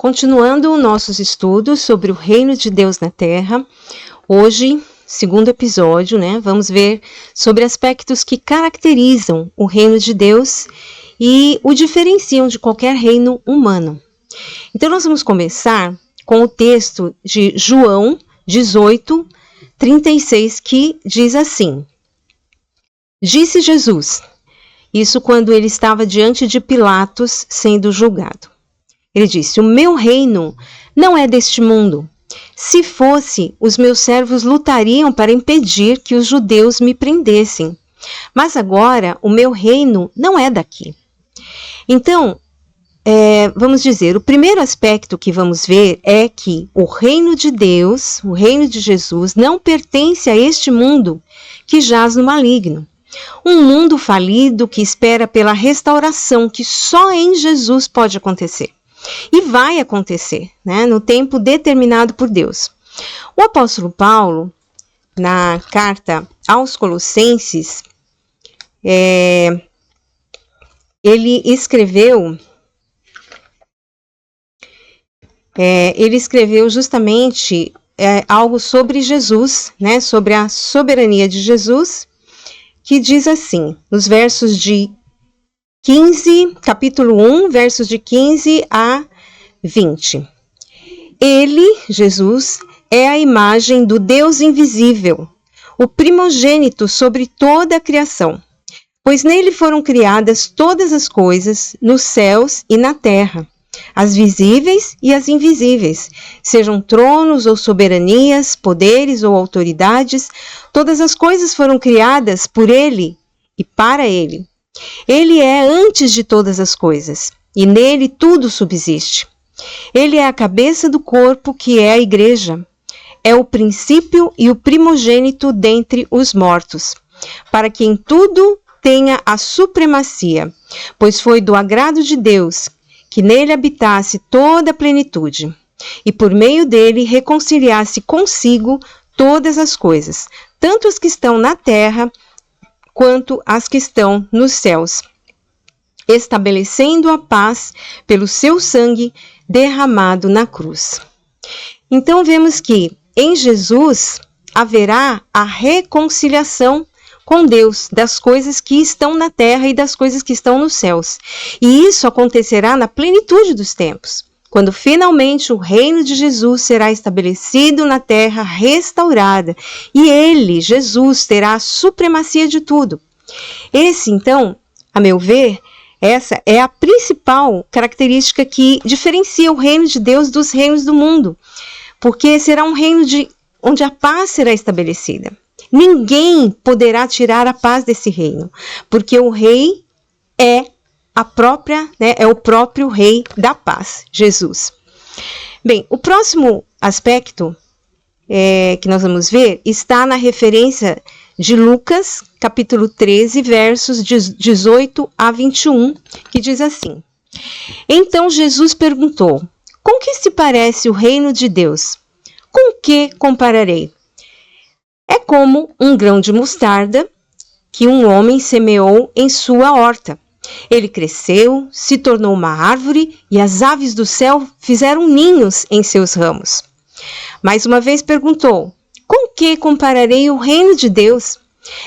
Continuando nossos estudos sobre o reino de Deus na Terra, hoje, segundo episódio, vamos ver sobre aspectos que caracterizam o reino de Deus e o diferenciam de qualquer reino humano. Então, nós vamos começar com o texto de João 18, 36, que diz assim: Disse Jesus, isso quando ele estava diante de Pilatos sendo julgado. Ele disse: o meu reino não é deste mundo. Se fosse, os meus servos lutariam para impedir que os judeus me prendessem. Mas agora o meu reino não é daqui. Então, vamos dizer, o primeiro aspecto que vamos ver é que o reino de Deus, o reino de Jesus, não pertence a este mundo que jaz no maligno. Um mundo falido que espera pela restauração que só em Jesus pode acontecer. E vai acontecer, no tempo determinado por Deus. O apóstolo Paulo, na carta aos Colossenses, ele escreveu justamente algo sobre Jesus, sobre a soberania de Jesus, que diz assim, nos versos de 15, capítulo 1, versos de 15 a 20. Ele, Jesus, é a imagem do Deus invisível, o primogênito sobre toda a criação, pois nele foram criadas todas as coisas, nos céus e na terra, as visíveis e as invisíveis, sejam tronos ou soberanias, poderes ou autoridades, todas as coisas foram criadas por ele e para ele. Ele é antes de todas as coisas, e nele tudo subsiste. Ele é a cabeça do corpo, que é a igreja. É o princípio e o primogênito dentre os mortos, para que em tudo tenha a supremacia, pois foi do agrado de Deus que nele habitasse toda a plenitude, e por meio dele reconciliasse consigo todas as coisas, tanto as que estão na terra quanto as que estão nos céus, estabelecendo a paz pelo seu sangue derramado na cruz. Então vemos que em Jesus haverá a reconciliação com Deus das coisas que estão na terra e das coisas que estão nos céus. E isso acontecerá na plenitude dos tempos, quando finalmente o reino de Jesus será estabelecido na terra restaurada, e ele, Jesus, terá a supremacia de tudo. Esse, então, a meu ver, essa é a principal característica que diferencia o reino de Deus dos reinos do mundo, porque será um reino onde a paz será estabelecida. Ninguém poderá tirar a paz desse reino, porque o rei é o próprio rei da paz, Jesus. Bem, o próximo aspecto que nós vamos ver está na referência de Lucas, capítulo 13, versos 18 a 21, que diz assim: Então Jesus perguntou: Com que se parece o reino de Deus? Com que compararei? É como um grão de mostarda que um homem semeou em sua horta. Ele cresceu, se tornou uma árvore e as aves do céu fizeram ninhos em seus ramos. Mais uma vez perguntou: Com que compararei o reino de Deus?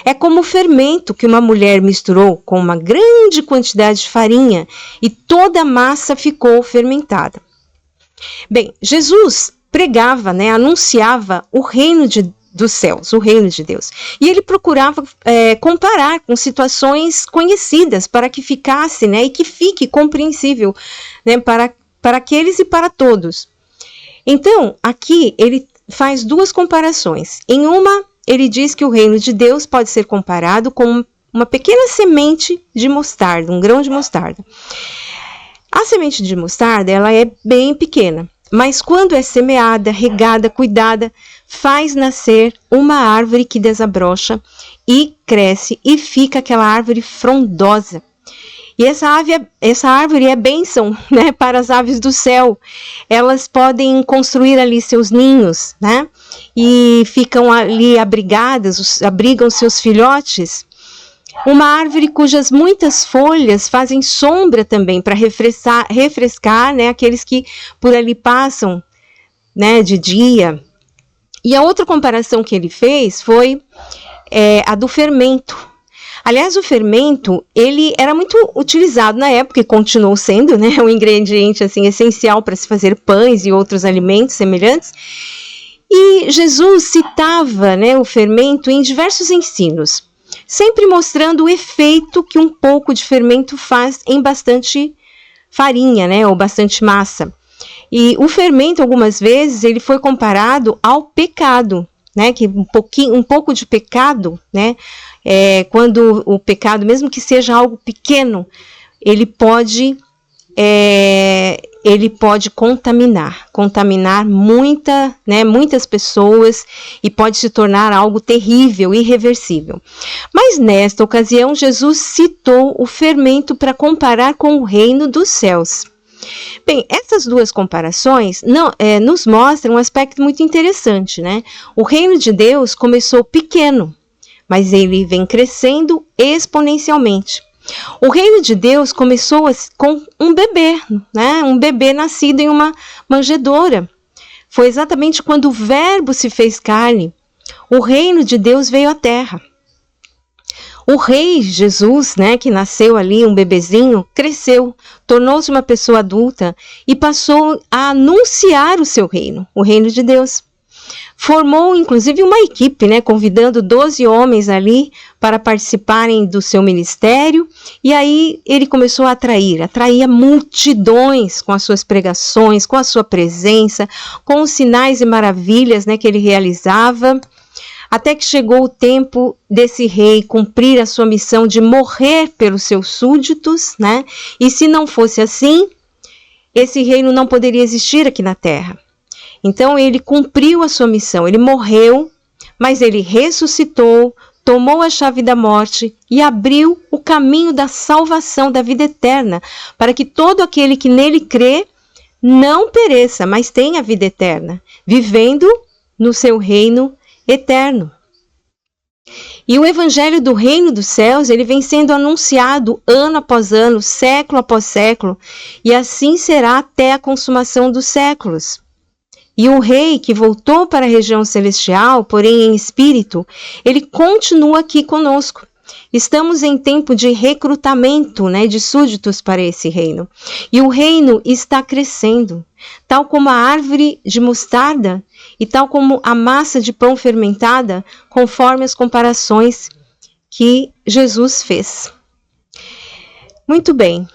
É como o fermento que uma mulher misturou com uma grande quantidade de farinha e toda a massa ficou fermentada. Bem, Jesus pregava, anunciava o reino dos céus, o reino de Deus. E ele procurava comparar com situações conhecidas para que ficasse, e que fique compreensível, para aqueles e para todos. Então, aqui ele faz duas comparações. Em uma, ele diz que o reino de Deus pode ser comparado com uma pequena semente de mostarda, um grão de mostarda. A semente de mostarda, ela é bem pequena, mas quando é semeada, regada, cuidada, faz nascer uma árvore que desabrocha e cresce e fica aquela árvore frondosa. E essa árvore é bênção, para as aves do céu. Elas podem construir ali seus ninhos, e ficam ali abrigadas, abrigam seus filhotes. uma árvore cujas muitas folhas fazem sombra também para refrescar, né, aqueles que por ali passam, né, de dia. E a outra comparação que ele fez foi a do fermento. Aliás, o fermento, ele era muito utilizado na época e continuou sendo, né, um ingrediente assim, essencial para se fazer pães e outros alimentos semelhantes. E Jesus citava, né, o fermento em diversos ensinos, sempre mostrando o efeito que um pouco de fermento faz em bastante farinha, né, ou bastante massa. E o fermento, algumas vezes, ele foi comparado ao pecado, né, que um pouco de pecado, né, quando o pecado, mesmo que seja algo pequeno, ele pode contaminar muitas pessoas e pode se tornar algo terrível, irreversível. Mas nesta ocasião, Jesus citou o fermento para comparar com o reino dos céus. Bem, essas duas comparações nos mostram um aspecto muito interessante, né? O reino de Deus começou pequeno, mas ele vem crescendo exponencialmente. O reino de Deus começou com um bebê, né? Um bebê nascido em uma manjedoura. Foi exatamente quando o Verbo se fez carne, o reino de Deus veio à terra. O rei Jesus, né, que nasceu ali, um bebezinho, cresceu, tornou-se uma pessoa adulta e passou a anunciar o seu reino, o reino de Deus. Formou, inclusive, uma equipe, né, convidando 12 homens ali para participarem do seu ministério. E aí ele começou a atraía multidões com as suas pregações, com a sua presença, com os sinais e maravilhas, né, que ele realizava. Até que chegou o tempo desse rei cumprir a sua missão de morrer pelos seus súditos, né? E se não fosse assim, esse reino não poderia existir aqui na terra. Então ele cumpriu a sua missão, ele morreu, mas ele ressuscitou, tomou a chave da morte e abriu o caminho da salvação, da vida eterna, para que todo aquele que nele crê não pereça, mas tenha vida eterna, vivendo no seu reino eterno. E o evangelho do reino dos céus, ele vem sendo anunciado ano após ano, século após século, e assim será até a consumação dos séculos. E o rei que voltou para a região celestial, porém em espírito, ele continua aqui conosco. Estamos em tempo de recrutamento, né, de súditos para esse reino. E o reino está crescendo, tal como a árvore de mostarda e tal como a massa de pão fermentada, conforme as comparações que Jesus fez. Muito bem.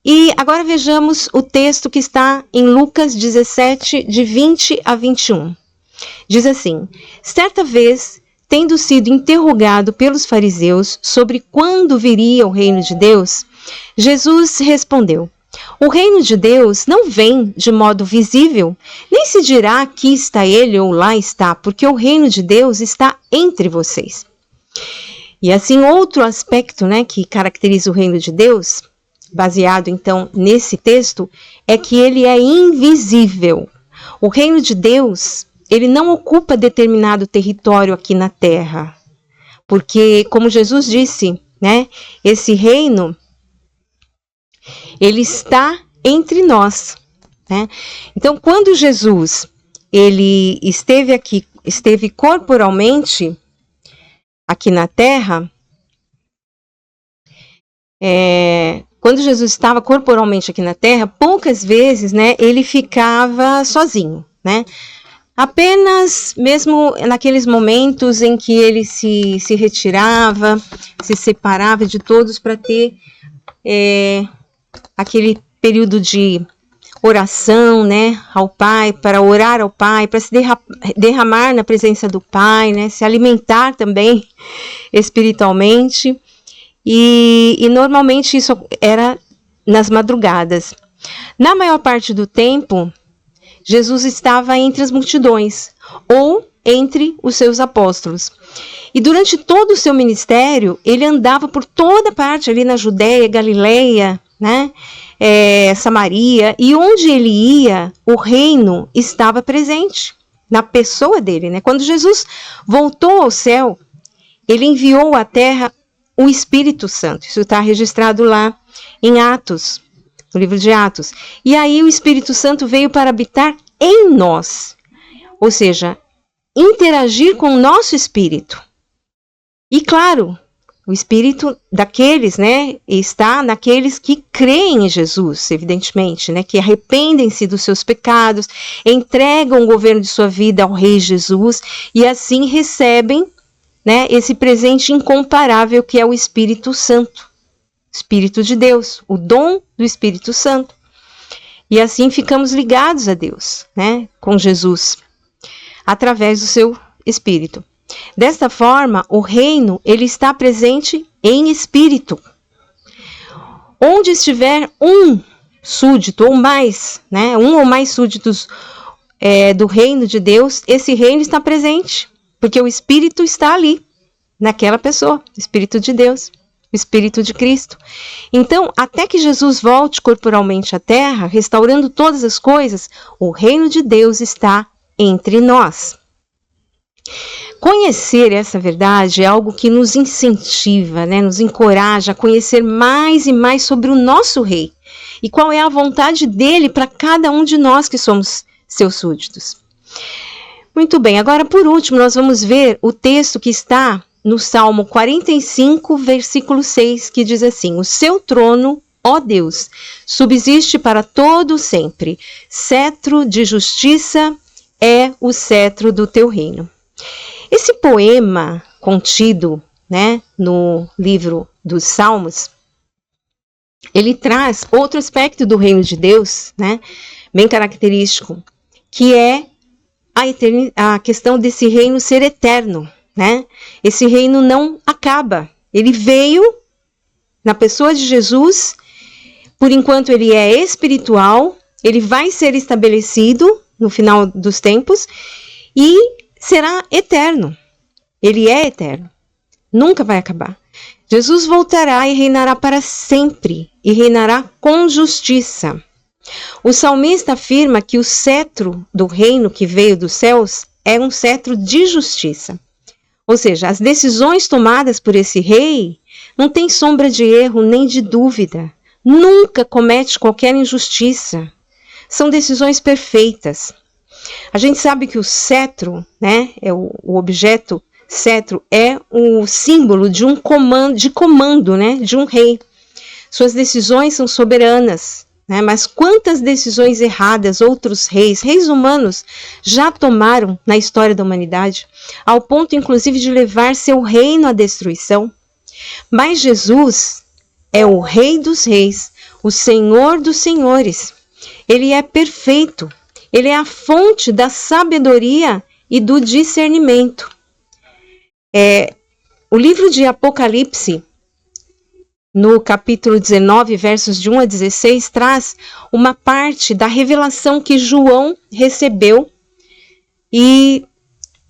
E agora vejamos o texto que está em Lucas 17, de 20 a 21. Diz assim: certa vez, tendo sido interrogado pelos fariseus sobre quando viria o reino de Deus, Jesus respondeu: o reino de Deus não vem de modo visível, nem se dirá aqui está ele ou lá está, porque o reino de Deus está entre vocês. E assim, outro aspecto, né, que caracteriza o reino de Deus, baseado então nesse texto, é que ele é invisível. O reino de Deus, ele não ocupa determinado território aqui na terra, porque, como Jesus disse, né, esse reino, ele está entre nós, né? Então, quando Jesus ele esteve corporalmente aqui na terra, quando Jesus estava corporalmente aqui na terra, poucas vezes, né, ele ficava sozinho, né? Apenas mesmo naqueles momentos em que ele se retirava, se separava de todos para ter aquele período de oração, né, ao Pai, para orar ao Pai, para se derramar na presença do Pai, né, se alimentar também espiritualmente. E normalmente isso era nas madrugadas. Na maior parte do tempo, Jesus estava entre as multidões ou entre os seus apóstolos. E durante todo o seu ministério, ele andava por toda parte ali na Judéia, Galileia, né, Samaria, e onde ele ia, o reino estava presente na pessoa dele, né? Quando Jesus voltou ao céu, ele enviou à terra o Espírito Santo. Isso está registrado lá em Atos, no livro de Atos. E aí o Espírito Santo veio para habitar em nós, ou seja, interagir com o nosso espírito. E claro, o espírito daqueles, né, está naqueles que creem em Jesus, evidentemente, né, que arrependem-se dos seus pecados, entregam o governo de sua vida ao Rei Jesus e assim recebem, né, esse presente incomparável que é o Espírito Santo, Espírito de Deus, o dom do Espírito Santo. E assim ficamos ligados a Deus, né, com Jesus, através do seu Espírito. Desta forma, o reino, ele está presente em espírito. Onde estiver um súdito ou mais, né, um ou mais súditos do reino de Deus, esse reino está presente, porque o Espírito está ali, naquela pessoa, o Espírito de Deus, o Espírito de Cristo. Então, até que Jesus volte corporalmente à terra, restaurando todas as coisas, o reino de Deus está entre nós. Conhecer essa verdade é algo que nos incentiva, né, nos encoraja a conhecer mais e mais sobre o nosso Rei e qual é a vontade dele para cada um de nós que somos seus súditos. Muito bem, agora por último nós vamos ver o texto que está no Salmo 45, versículo 6, que diz assim: o seu trono, ó Deus, subsiste para todo sempre, cetro de justiça é o cetro do teu reino. Esse poema contido, né, no livro dos Salmos, ele traz outro aspecto do reino de Deus, né, bem característico, que é a questão desse reino ser eterno, né? Esse reino não acaba. Ele veio na pessoa de Jesus, por enquanto ele é espiritual, ele vai ser estabelecido no final dos tempos e será eterno. Ele é eterno. Nunca vai acabar. Jesus voltará e reinará para sempre, e reinará com justiça. O salmista afirma que o cetro do reino que veio dos céus é um cetro de justiça. Ou seja, as decisões tomadas por esse rei não tem sombra de erro nem de dúvida. Nunca comete qualquer injustiça. São decisões perfeitas. A gente sabe que o cetro, né, é o objeto cetro, é o símbolo de um comando, né, de um rei. Suas decisões são soberanas, né, mas quantas decisões erradas outros reis humanos, já tomaram na história da humanidade, ao ponto inclusive de levar seu reino à destruição. Mas Jesus é o Rei dos Reis, o Senhor dos Senhores. Ele é perfeito. Ele é a fonte da sabedoria e do discernimento. O livro de Apocalipse, no capítulo 19, versos de 1 a 16, traz uma parte da revelação que João recebeu e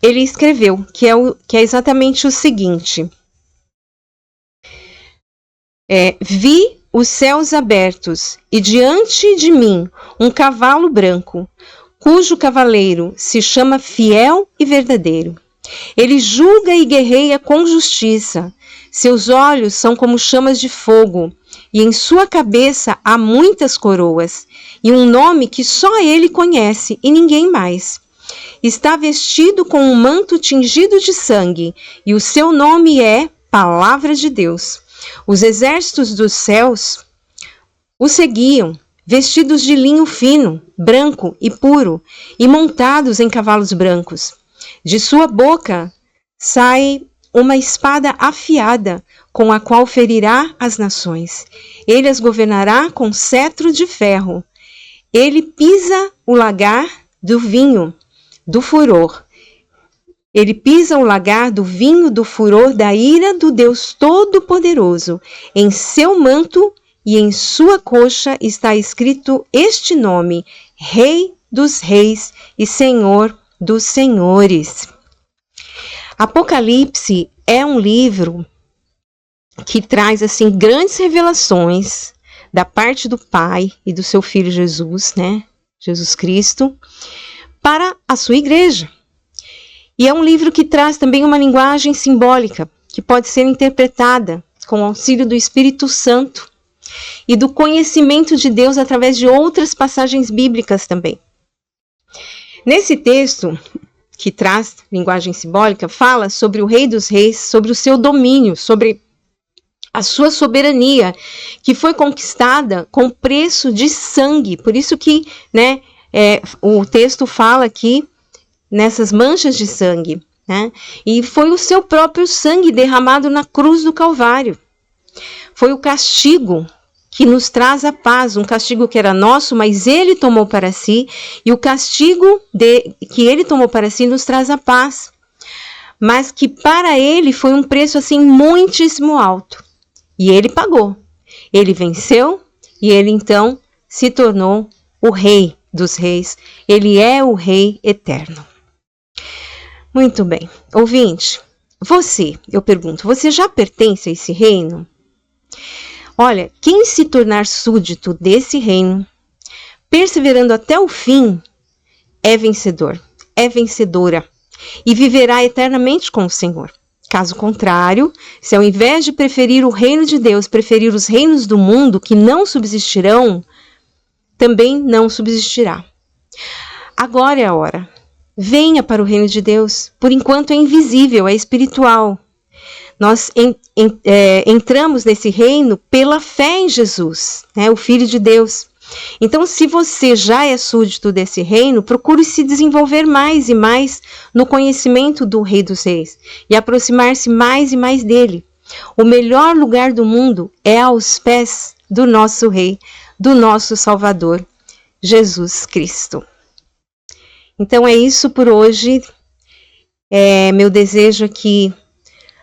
ele escreveu, que é exatamente o seguinte: vi os céus abertos e diante de mim um cavalo branco, cujo cavaleiro se chama Fiel e Verdadeiro. Ele julga e guerreia com justiça. Seus olhos são como chamas de fogo, e em sua cabeça há muitas coroas, e um nome que só ele conhece e ninguém mais. Está vestido com um manto tingido de sangue, e o seu nome é Palavra de Deus. Os exércitos dos céus o seguiam, vestidos de linho fino, branco e puro, e montados em cavalos brancos. De sua boca sai uma espada afiada, com a qual ferirá as nações. Ele as governará com cetro de ferro. Ele pisa o lagar do vinho do furor. Ele pisa o lagar do vinho do furor da ira do Deus Todo-Poderoso. Em seu manto e em sua coxa está escrito este nome: Rei dos Reis e Senhor dos Senhores. Apocalipse é um livro que traz assim grandes revelações da parte do Pai e do seu Filho Jesus, né? Jesus Cristo, para a sua igreja. E é um livro que traz também uma linguagem simbólica, que pode ser interpretada com o auxílio do Espírito Santo e do conhecimento de Deus através de outras passagens bíblicas também. Nesse texto, que traz linguagem simbólica, fala sobre o Rei dos Reis, sobre o seu domínio, sobre a sua soberania, que foi conquistada com preço de sangue. Por isso que, o texto fala aqui nessas manchas de sangue, né? E foi o seu próprio sangue derramado na cruz do Calvário. Foi o castigo que nos traz a paz, um castigo que era nosso, mas ele tomou para si, e o castigo que ele tomou para si nos traz a paz, mas que para ele foi um preço assim muitíssimo alto, e ele pagou, ele venceu, e ele então se tornou o Rei dos Reis, ele é o Rei eterno. Muito bem, ouvinte, eu pergunto, você já pertence a esse reino? Olha, quem se tornar súdito desse reino, perseverando até o fim, é vencedor, é vencedora e viverá eternamente com o Senhor. Caso contrário, se ao invés de preferir o reino de Deus, preferir os reinos do mundo que não subsistirão, também não subsistirá. Agora é a hora. Venha para o reino de Deus. Por enquanto é invisível, é espiritual. Nós entramos nesse reino pela fé em Jesus, o Filho de Deus. Então, se você já é súdito desse reino, procure se desenvolver mais e mais no conhecimento do Rei dos Reis e aproximar-se mais e mais dele. O melhor lugar do mundo é aos pés do nosso Rei, do nosso Salvador, Jesus Cristo. Então é isso por hoje. Meu desejo é que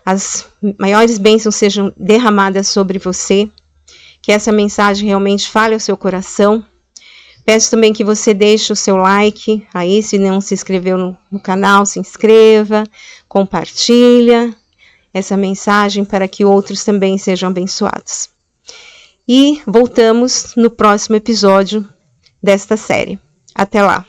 as maiores bênçãos sejam derramadas sobre você, que essa mensagem realmente fale ao seu coração. Peço também que você deixe o seu like, aí se não se inscreveu no canal, se inscreva, compartilha essa mensagem para que outros também sejam abençoados. E voltamos no próximo episódio desta série. Até lá!